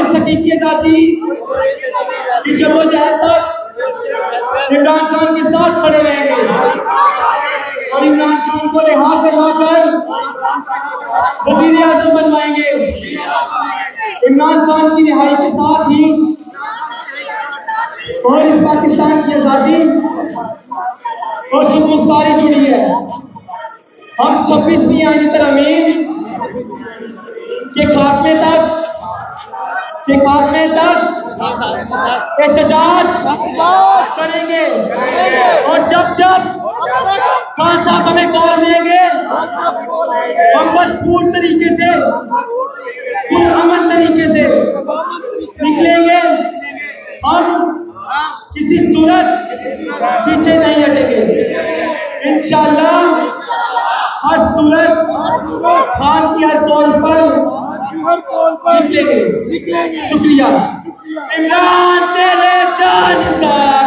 इस हकीकी आजादी की जद्दोजहद तक इमरान खान के साथ खड़े रहेंगे और इमरान खान को रिहा करवाकर वजीर आजम बनवाएंगे। इमरान खान की रिहाई के साथ ही और इस पाकिस्तान की आजादी और खुदमुख्तारी जुड़ी है। हम 26वीं आईनी तरमीम के खात्मे तक एहतजाज करेंगे और जब खान साहब हमें कॉल देंगे हम बस पूर्ण तरीके से पुरअमन तरीके से निकलेंगे। हम किसी सूरत पीछे नहीं हटेंगे। इंशाअल्लाह हर सूरत खान की हर कॉल पर निकलेंगे। शुक्रिया। इमरान तेरे जानकार,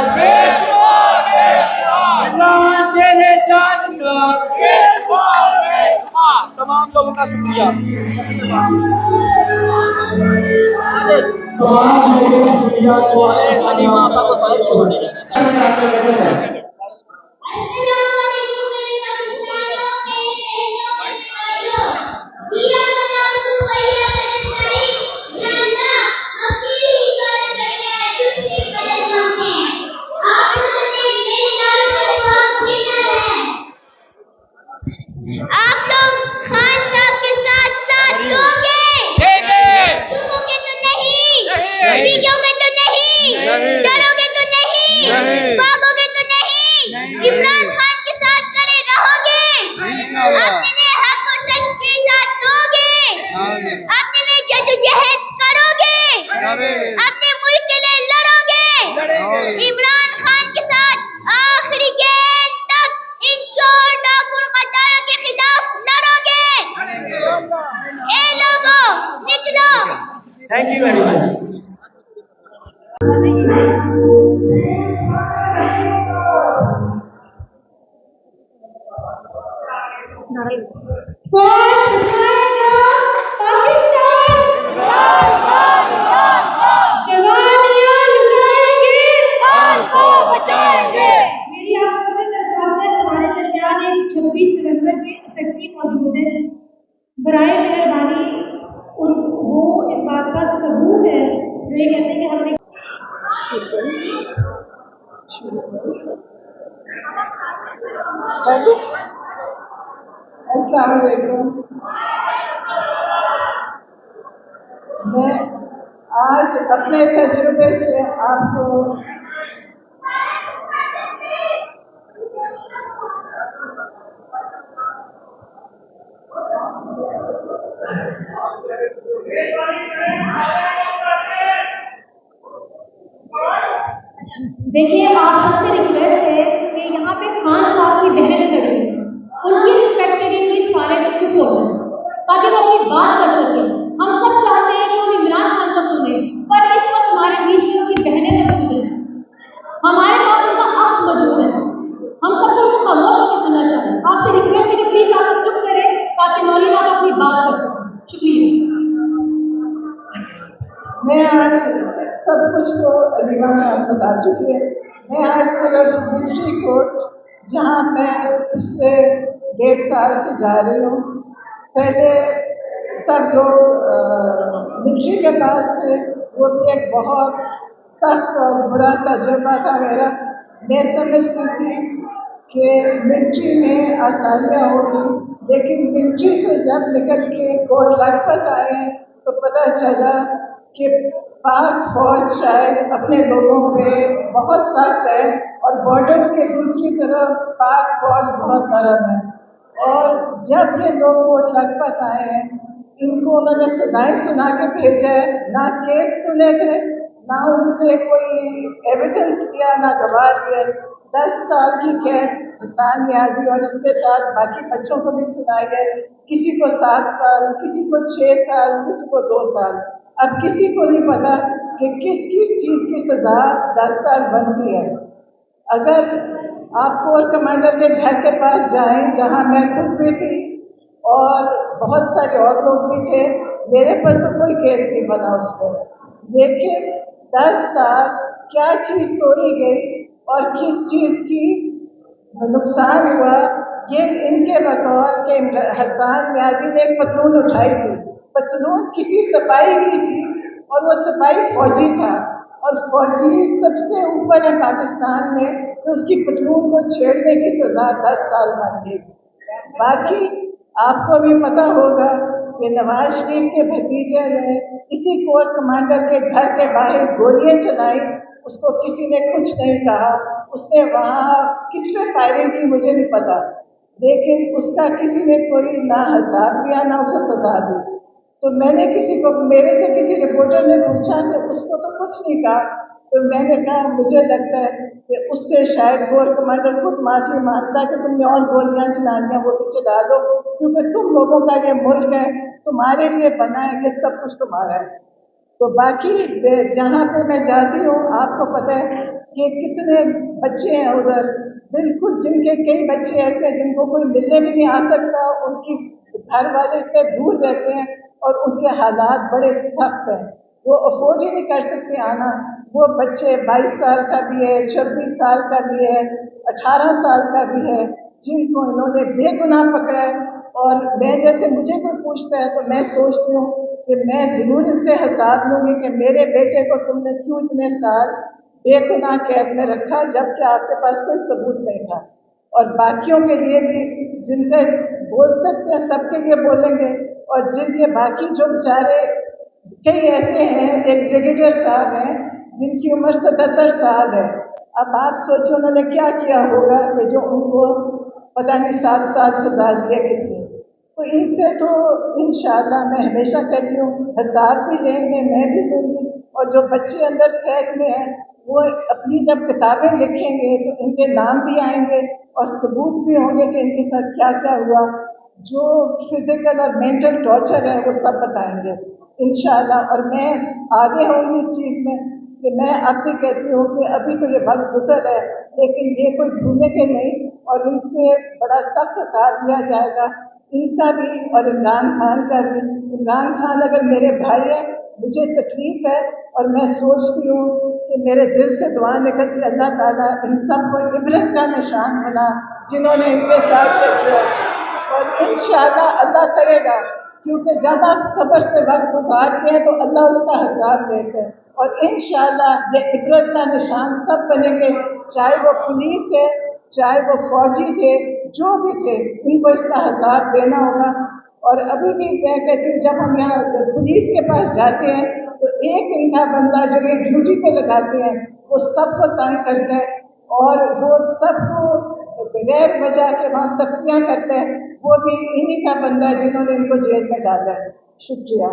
इमरान तेरे जानकार, तमाम लोगों का शुक्रिया। आप लोग खान साहब के साथ साथ दोगे? झुकोगे तो नहीं, भीगोगे तो नहीं, डरोगे तो नहीं, भागोगे तो नहीं, इमरान खान के साथ खड़े रहोगे। अपने हक और सच के साथ दोगे, अपने जद्दोजहद करोगे, अपने मुल्क के लिए लड़ोगे। इमरान खान के साथ आखिरी गेंद तक इन चोर डाकू गद्दारों के खिलाफ लड़ोगे। ए लोगों, निकलो। Thank you very much. कौन बचाएगा पाकिस्तान? जवानियां लुटाएंगे, खान को बचाएंगे। मेरी आप सबसे दरख्वास्त है, हमारे दरमियान एक 26 नवंबर के व्यक्ति मौजूद है। बराए मेहरबानी वो इस बात का सबूत है जो ये कहते हैं कि हमने अस्सलाम वालेकुम। मैं आज अपने तजुर्बे से आपको देखिए, आप सबसे रिक्वेस्ट है कि यहाँ पे खान साहब की बहनें खड़ी हैं, उनकी रिस्पेक्ट के लिए प्लीज सारे लोग चुप हो जाएं ताकि वो अपनी बात कर सकें। हम सब चाहते हैं कि हम इमरान खान को सुने, पर इस वक्त हमारे बीच में उनकी बहनें मौजूद हैं, हमारे पास उनका अक्स मौजूद है। हम सबको उनको खामोश होकर सुनना चाहिए। आपसे रिक्वेस्ट है कि प्लीज आप लोग चुप करें ताकि मौली साहब अपनी बात कर सकें। शुक्रिया। मैं आज सब कुछ तो अलीमा खान बता चुकी है। मैं आज सिर्फ मिलिट्री कोर्ट, जहाँ मैं पिछले 1.5 साल से जा रही हूँ, पहले सब लोग मिलिट्री के पास थे, वो भी एक बहुत सख्त और बुरा तजुर्बा था मेरा। मैं समझती थी कि मिलिट्री में आसानियाँ होगी, लेकिन मिलिट्री से जब निकल के कोट लखपत आए हैं तो पता चला कि पाक फौज शायद अपने लोगों पे बहुत सख्त है और बॉर्डर्स के दूसरी तरफ पाक फौज बहुत नरम है। और जब ये लोग कोट लखपत आए हैं, इनको उन्होंने सुनाई सुना के भेजा है, ना केस सुने थे, ना उनसे कोई एविडेंस लिया, ना गवाह लिए। 10 साल की कैद तानियाजी और इसके साथ बाकी बच्चों को भी सुनाई है, किसी को 7 साल, किसी को 6 साल, किसी को 2 साल। अब किसी को नहीं पता कि किस किस चीज़ की सजा 10 साल बनती है। अगर आप कोर कमांडर के घर के पास जाएं, जहां मैं खुद भी थी और बहुत सारे और लोग भी थे, मेरे पर तो कोई केस नहीं बना उस पर। लेकिन 10 साल क्या चीज़ तोड़ी गई और किस चीज़ की नुकसान हुआ, ये इनके बकौल के हसन न्याजी ने एक पतलून उठाई थी। पतलून किसी सिपाही की थी और वो सिपाही फौजी था, और फौजी सबसे ऊपर है पाकिस्तान में, तो उसकी पतलून को छेड़ने की सजा 10 साल मांगी। बाकी आपको भी पता होगा कि नवाज शरीफ के भतीजे ने इसी कोर कमांडर के घर के बाहर गोलियां चलाई, उसको किसी ने कुछ नहीं कहा। उसने वहाँ किस पे फायरिंग की मुझे नहीं पता, लेकिन उसका किसी ने कोई ना हिसाब लिया ना उसे सजा दी। तो मैंने मेरे से किसी रिपोर्टर ने पूछा कि उसको तो कुछ नहीं कहा, तो मैंने कहा मुझे लगता है कि उससे शायद कोर कमांडर खुद माफी मांगता है कि तुमने और गोलियां चलानियां वो भी चला दो, क्योंकि तुम लोगों का ये मुल्क है, तुम्हारे लिए बना है, ये सब कुछ तुम्हारा है। तो बाकी जहाँ पे मैं जाती हूँ आपको पता है कि कितने बच्चे हैं उधर, बिल्कुल जिनके कई बच्चे ऐसे हैं जिनको कोई मिलने भी नहीं आ सकता, उनकी घर वाले इतने दूर रहते हैं और उनके हालात बड़े सख्त हैं, वो अफोर्ड ही नहीं कर सकते आना। वो बच्चे 22 साल का भी है, 26 साल का भी है, 18 साल का भी है, जिनको इन्होंने बेगुनाह पकड़ा है। और मैं जैसे मुझे कोई पूछता है तो मैं सोचती हूँ कि मैं ज़रूर इनसे हिसाब लूँगी कि मेरे बेटे को तुमने क्यों इतने साल बेगुनाह कैद में रखा जबकि आपके पास कोई सबूत नहीं था। और बाकियों के लिए भी जिनके बोल सकते हैं सबके लिए बोलेंगे, और जिनके बाकी जो बेचारे कई ऐसे हैं, एक ब्रिगेडियर साहब हैं जिनकी उम्र 77 साल है। अब आप सोचो उन्होंने क्या किया होगा कि जो उनको पता नहीं 7 साल सजा दिया कितनी। तो इनसे तो इंशाल्लाह मैं हमेशा कहती हूँ हिसाब भी लेंगे, मैं भी लूँगी, और जो बच्चे अंदर कैद में हैं वो अपनी जब किताबें लिखेंगे तो इनके नाम भी आएंगे और सबूत भी होंगे कि इनके साथ क्या क्या हुआ। जो फिजिकल और मेंटल टॉर्चर है वो सब बताएंगे इंशाल्लाह। और मैं आगे होंगी इस चीज़ में कि मैं अब भी कहती हूँ कि अभी तो ये वक्त गुजर है, लेकिन ये कोई भूलने के नहीं, और इनसे बड़ा सख्त साथ दिया जाएगा, इनका भी और इमरान खान का भी। इमरान खान अगर मेरे भाई है, मुझे तकलीफ है, और मैं सोचती हूँ कि मेरे दिल से दुआ निकलती है अल्लाह ताला इन सब को इबरत का निशान बना जिन्होंने इनके साथ किया, और इंशाल्लाह अल्लाह करेगा, क्योंकि जब आप सब्र से वक्त गुजारते हैं तो अल्लाह उसका हिसाब देते हैं। और इंशाल्लाह ये इबरत का निशान सब बनेंगे, चाहे वो पुलिस है, चाहे वो फौजी थे, जो भी थे, इनको इसका हिसाब देना होगा। और अभी भी मैं कहती हूँ जब हम यहाँ पुलिस के पास जाते हैं तो एक इनका बंदा जो ये ड्यूटी पे लगाते हैं वो सबको तंग करता है, और वो सबको बगैर वजह के वहाँ सख्तियाँ करता है, वो भी इन्हीं का बंदा है जिन्होंने इनको जेल में डाला है। शुक्रिया।